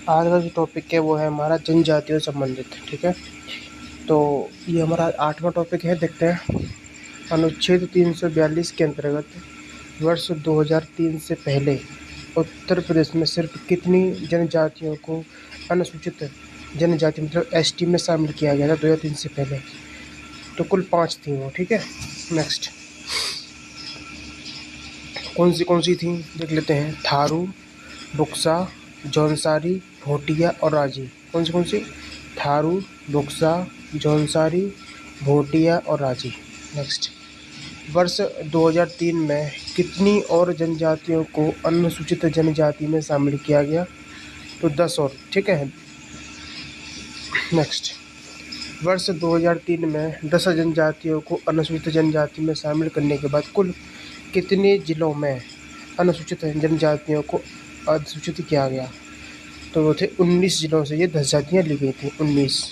आज का जो टॉपिक है वो है हमारा जनजातियों से संबंधित। ठीक है, तो ये हमारा 8वां टॉपिक है। देखते हैं। अनुच्छेद 342 के अंतर्गत वर्ष 2003 से पहले उत्तर प्रदेश में सिर्फ कितनी जनजातियों को अनुसूचित जनजाति मतलब एसटी में शामिल किया गया था 2003 से पहले? तो कुल 5 थी वो। ठीक है, नेक्स्ट। कौन सी थी देख लेते हैं। थारू, बुक्सा, जौनसारी, भोटिया और राजी। कौन सी? थारू, बुक्सा, जौनसारी, भोटिया और राजी। नेक्स्ट। वर्ष 2003 में कितनी और जनजातियों को अनुसूचित जनजाति में शामिल किया गया? तो 10 और। ठीक है, नेक्स्ट। वर्ष 2003 में 10 जनजातियों को अनुसूचित जनजाति में शामिल करने के बाद कुल कितने जिलों में अनुसूचित जनजातियों को अधिसूचित किया गया? तो वो थे 19 जिलों से ये 10 जातियाँ ली गई थी। 19।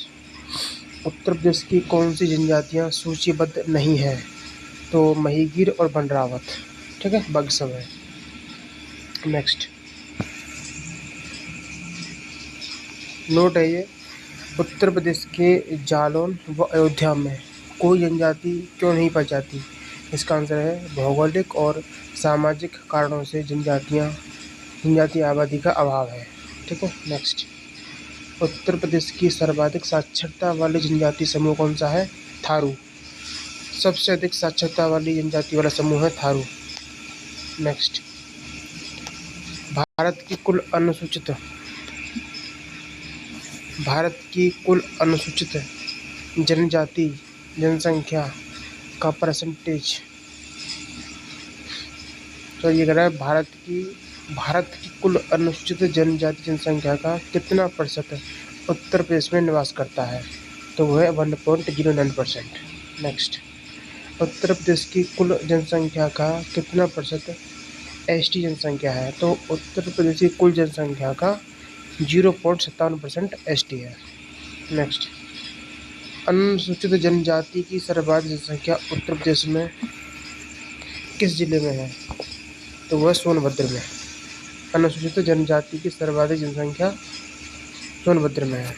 उत्तर प्रदेश की कौन सी जनजातियाँ सूचीबद्ध नहीं हैं? तो महिगिर और बनरावत। ठीक है, बाकी सब है। नेक्स्ट नोट है ये। उत्तर प्रदेश के जालौन व अयोध्या में कोई जनजाति क्यों नहीं पाई जाती? इसका आंसर है भौगोलिक और सामाजिक कारणों से जनजातीय आबादी का अभाव है। ठीक है, नेक्स्ट। उत्तर प्रदेश की सर्वाधिक साक्षरता वाली जनजाति समूह कौन सा है? थारू। सबसे अधिक साक्षरता वाली जनजाति वाला समूह है थारू। नेक्स्ट। भारत की कुल अनुसूचित जनजाति जनसंख्या का परसेंटेज। तो ये कह रहा है भारत की कुल अनुसूचित जनजाति जनसंख्या का कितना प्रतिशत उत्तर प्रदेश में निवास करता है? तो वह है 1.09%। नेक्स्ट। उत्तर प्रदेश की कुल जनसंख्या का कितना प्रतिशत एसटी जनसंख्या है? तो उत्तर प्रदेश की कुल जनसंख्या का 0.57% एसटी है। नेक्स्ट। अनुसूचित जनजाति की सर्वाधिक जनसंख्या उत्तर प्रदेश में किस जिले में है? तो वह सोनभद्र में। अनुसूचित जनजाति की सर्वाधिक जनसंख्या सोनभद्र में है।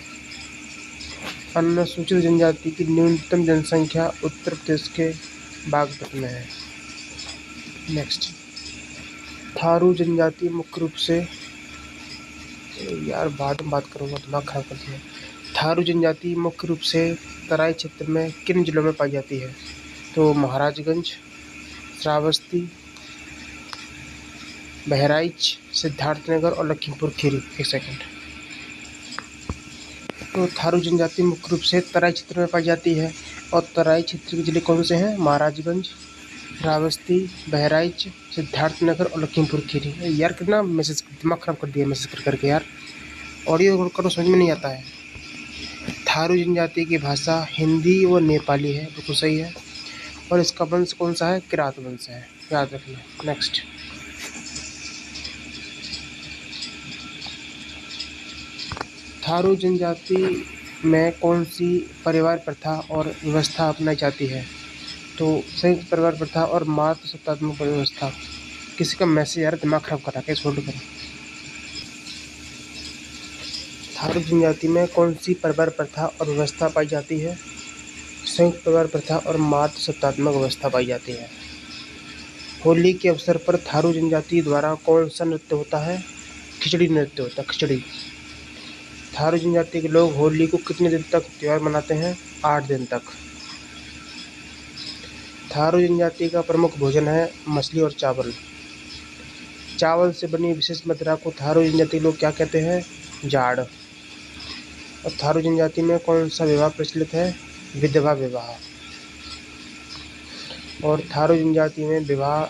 अनुसूचित जनजाति की न्यूनतम जनसंख्या उत्तर प्रदेश के बागपत में है। नेक्स्ट। थारू जनजाति मुख्य रूप से बाद में बात करूँगा, दिमाग खराब कर दिया। थारू जनजाति मुख्य रूप से तराई क्षेत्र में किन जिलों में पाई जाती है? तो महाराजगंज, श्रावस्ती, बहराइच, सिद्धार्थनगर और लखीमपुर खीरी। एक सेकंड। तो थारू जनजाति मुख्य रूप से तराई क्षेत्र में पाई जाती है। और तराई क्षेत्र के जिले कौन से हैं? महाराजगंज, श्रावस्ती, बहराइच, सिद्धार्थनगर और लखीमपुर खीरी। यार कितना मैसेज, दिमाग खराब कर दिया मैसेज कर करके यार। ऑडियो करो, समझ में नहीं आता है। थारू जनजाति की भाषा हिंदी व नेपाली है, बिल्कुल सही है। और इसका वंश कौन सा है? किरात वंश है, याद रखना। नेक्स्ट। थारू जनजाति में कौन सी परिवार प्रथा और व्यवस्था अपनाई जाती है? तो संयुक्त परिवार प्रथा और मातृ सत्तात्मक व्यवस्था। किसी का मैसेज यार दिमाग खराब कर रहा है, छोड़ करो। थारू जनजाति में कौन सी परिवार प्रथा और व्यवस्था पाई जाती है? संयुक्त परिवार प्रथा और मातृ सत्तात्मक व्यवस्था पाई जाती है। होली के अवसर पर थारू जनजाति द्वारा कौन सा नृत्य होता है? खिचड़ी नृत्य होता है, खिचड़ी। थारू जनजाति के लोग होली को कितने दिन तक त्योहार मनाते हैं? 8 दिन तक। थारू जनजाति का प्रमुख भोजन है मछली और चावल। चावल से बनी विशेष मदिरा को थारू जनजाति के लोग क्या कहते हैं? जाड़। और थारू जनजाति में कौन सा विवाह प्रचलित है? विधवा विवाह। और थारू जनजाति में विवाह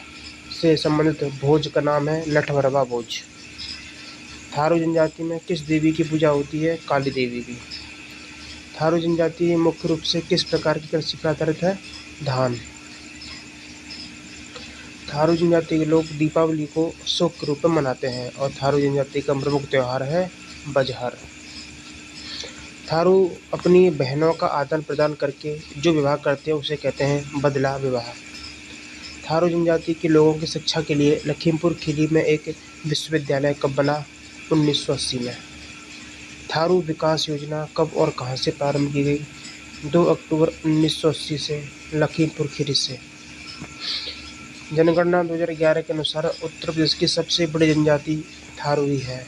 से संबंधित भोज का नाम है लठवरवा भोज। थारू जनजाति में किस देवी की पूजा होती है? काली देवी की। थारू जनजाति मुख्य रूप से किस प्रकार की कृषि पर आधारित है? धान। थारू जनजाति के लोग दीपावली को शोक के रूप में मनाते हैं। और थारू जनजाति का प्रमुख त्यौहार है बजहर। थारू अपनी बहनों का आदान प्रदान करके जो विवाह करते हैं उसे कहते हैं बदला विवाह। थारू जनजाति के लोगों की शिक्षा के लिए लखीमपुर खीरी में एक विश्वविद्यालय कब बना? 1980 में। थारू विकास योजना कब और कहाँ से प्रारंभ की गई? 2 अक्टूबर 1980 से लखीमपुर खीरी से। जनगणना 2011 के अनुसार उत्तर प्रदेश की सबसे बड़ी जनजाति थारू ही है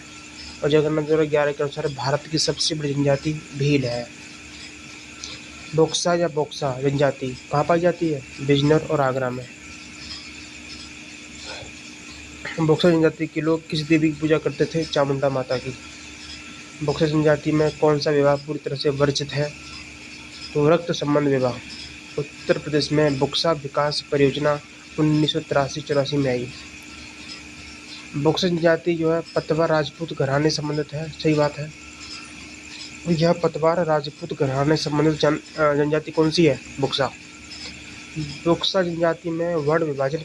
और जनगणना 2011 के अनुसार भारत की सबसे बड़ी जनजाति भील है। बोक्सा या बोक्सा जनजाति कहाँ पाई जाती है? बिजनौर और आगरा में। बोक्सा जनजाति के लोग किस देवी की पूजा करते थे? चामुंडा माता की। बोक्सा जनजाति में कौन सा विवाह पूरी तरह से वर्जित है? तो रक्त संबंध विवाह। उत्तर प्रदेश में बोक्सा विकास परियोजना 1983-84 में आई। बोक्सा जनजाति जो है पतवार राजपूत घराने संबंधित है, सही बात है। यह पतवार राजपूत घराने संबंधित जनजाति कौन सी है? बोक्सा। बोक्सा जनजाति में वर्ण विभाजन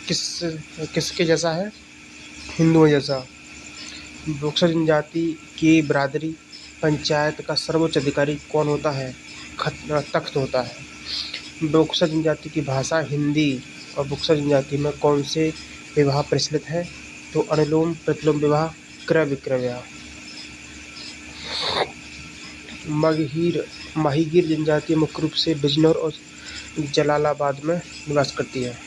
किसके जैसा है? हिंदुओं जैसा। बोक्सा जनजाति की बिरादरी पंचायत का सर्वोच्च अधिकारी कौन होता है? तख्त होता है। बोक्सा जनजाति की भाषा हिंदी और बोक्सा जनजाति में कौन से विवाह प्रचलित है? तो अनुलोम प्रतिलोम विवाह, क्रय विक्रय विवाह। माहीगीर जनजाति मुख्य रूप से बिजनौर और जलालाबाद में निवास करती है।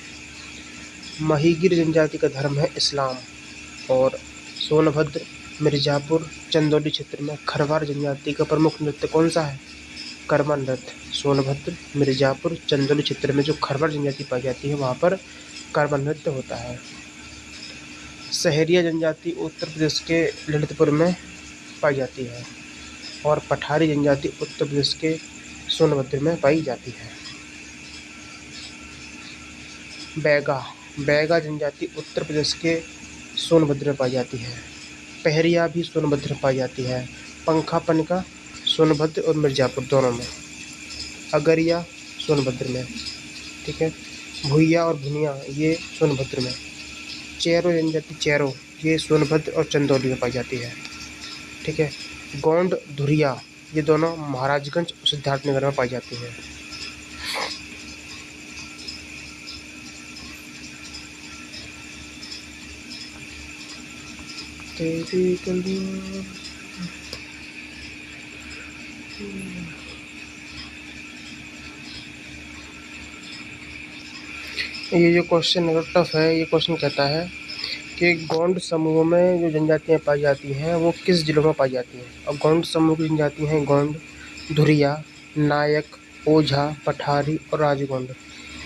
माहीगीर जनजाति का धर्म है इस्लाम और सोनभद्र, मिर्जापुर, चंदौली क्षेत्र में खरवार जनजाति का प्रमुख नृत्य कौन सा है? कर्मा नृत्य। सोनभद्र, मिर्जापुर, चंदौली क्षेत्र में जो खरवार जनजाति पाई जाती है वहाँ पर कर्मा नृत्य होता है। सहरिया जनजाति उत्तर प्रदेश के ललितपुर में पाई जाती है और पठारी जनजाति उत्तर प्रदेश के सोनभद्र में पाई जाती है। बैगा जनजाति उत्तर प्रदेश के सोनभद्र में पाई जाती है। पहरिया भी सोनभद्र में पाई जाती है। पंखा पनिका सोनभद्र और मिर्जापुर दोनों में। अगरिया सोनभद्र में, ठीक है। भुइया और भुनिया ये सोनभद्र में। चेरो जनजाति चेरो ये सोनभद्र और चंदौली में पाई जाती है, ठीक है। गोंड धुरिया ये दोनों महाराजगंज और सिद्धार्थनगर में पाई जाती है। ये जो क्वेश्चन टफ है, ये क्वेश्चन कहता है कि गोंड समूह में जो जनजातियां पाई जाती हैं वो किस जिलों में पाई जाती हैं? और गोंड समूह की जनजाति हैं गोंड, धुरिया, नायक, ओझा, पठारी और राजगोंड।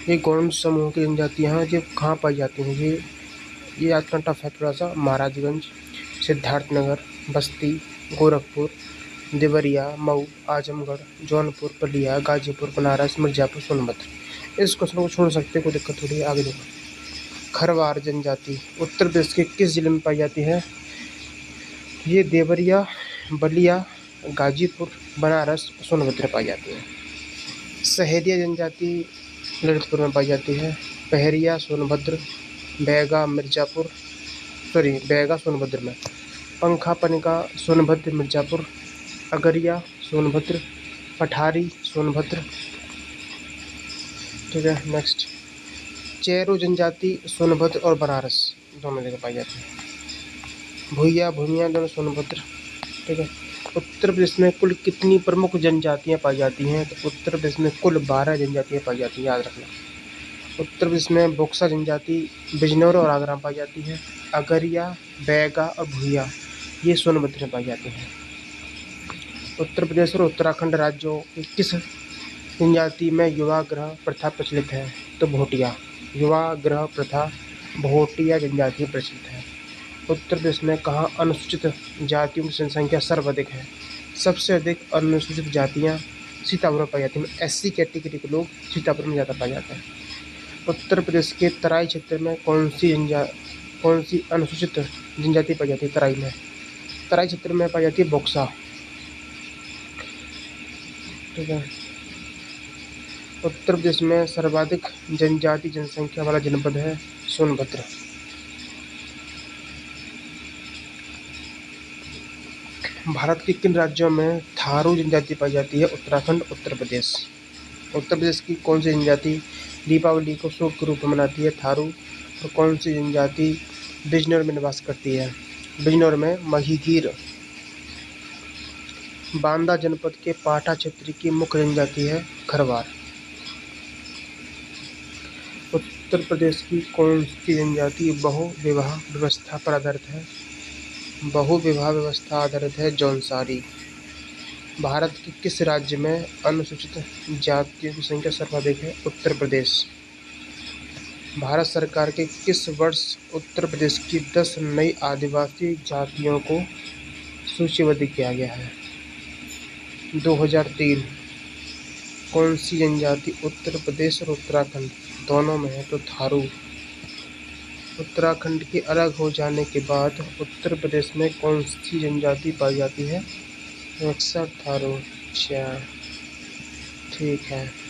ये गोंड समूह की जनजातियां हैं जो कहाँ पाई जाती हैं? ये आज का टफ है थोड़ा सा। महाराजगंज, सिद्धार्थनगर, बस्ती, गोरखपुर, देवरिया, मऊ, आजमगढ़, जौनपुर, बलिया, गाजीपुर, बनारस, मिर्जापुर, सोनभद्र। इस क्वेश्चन को छोड़ सकते, कोई दिक्कत थोड़ी है। आगे देखो। खरवार जनजाति उत्तर प्रदेश के किस जिले में पाई जाती है? ये देवरिया, बलिया, गाजीपुर, बनारस, सोनभद्र पाई जाती है। सहरिया जनजाति ललितपुर में पाई जाती है। पहरिया सोनभद्र, बैगा सोनभद्र में। पंखा पनिका सोनभद्र मिर्जापुर, अगरिया सोनभद्र, पठारी सोनभद्र, ठीक है। नेक्स्ट, चेरो जनजाति सोनभद्र और बनारस दोनों जगह पाई जाती है। भुइया भूमिया दोनों सोनभद्र, ठीक है। उत्तर प्रदेश में कुल कितनी प्रमुख जनजातियां पाई जाती हैं? तो उत्तर प्रदेश में कुल 12 जनजातियां पाई जाती हैं, याद रखना। उत्तर प्रदेश में बोक्सा जनजाति बिजनौर और आगरा में पाई जाती है। अगरिया, बैगा और भुइया ये सोनभद्र में पाई जाती हैं। उत्तर प्रदेश और उत्तराखंड राज्यों की किस जनजाति में युवा ग्रह प्रथा प्रचलित है? तो भोटिया। युवा ग्रह प्रथा भोटिया जनजाति में प्रचलित है। उत्तर प्रदेश में कहाँ अनुसूचित जातियों की जनसंख्या सर्वाधिक है? सबसे अधिक अनुसूचित जातियाँ सीतापुर में पाई जाती हैं। SC कैटेगरी के लोग सीतापुर में ज़्यादा पाए जाते हैं। उत्तर प्रदेश के तराई क्षेत्र में कौन सी अनुसूचित जनजाति पाई जाती है? तराई क्षेत्र में पाई जाती है बोक्सा, ठीक है। उत्तर प्रदेश में सर्वाधिक जनजाति जनसंख्या वाला जनपद है सोनभद्र। भारत के किन राज्यों में थारू जनजाति पाई जाती है? उत्तराखंड, उत्तर प्रदेश। उत्तर प्रदेश की कौन सी जनजाति दीपावली को शोक के रूप में मनाती है? थारू। और कौन सी जनजाति बिजनौर में निवास करती है? बिजनौर में माहीगीर बांदा जनपद के पाटा क्षेत्र की मुख्य जनजाति है खरवार। उत्तर प्रदेश की कौन सी जनजाति बहु विवाह व्यवस्था पर आधारित है? बहु विवाह व्यवस्था आधारित है जौनसारी। भारत के किस राज्य में अनुसूचित जातियों की संख्या सर्वाधिक है? उत्तर प्रदेश। भारत सरकार के किस वर्ष उत्तर प्रदेश की 10 नई आदिवासी जातियों को सूचीबद्ध किया गया है? 2003। कौन सी जनजाति उत्तर प्रदेश और उत्तराखंड दोनों में है? तो थारू। उत्तराखंड के अलग हो जाने के बाद उत्तर प्रदेश में कौन सी जनजाति पाई जाती है? अक्सर थारू। अच्छा, ठीक है।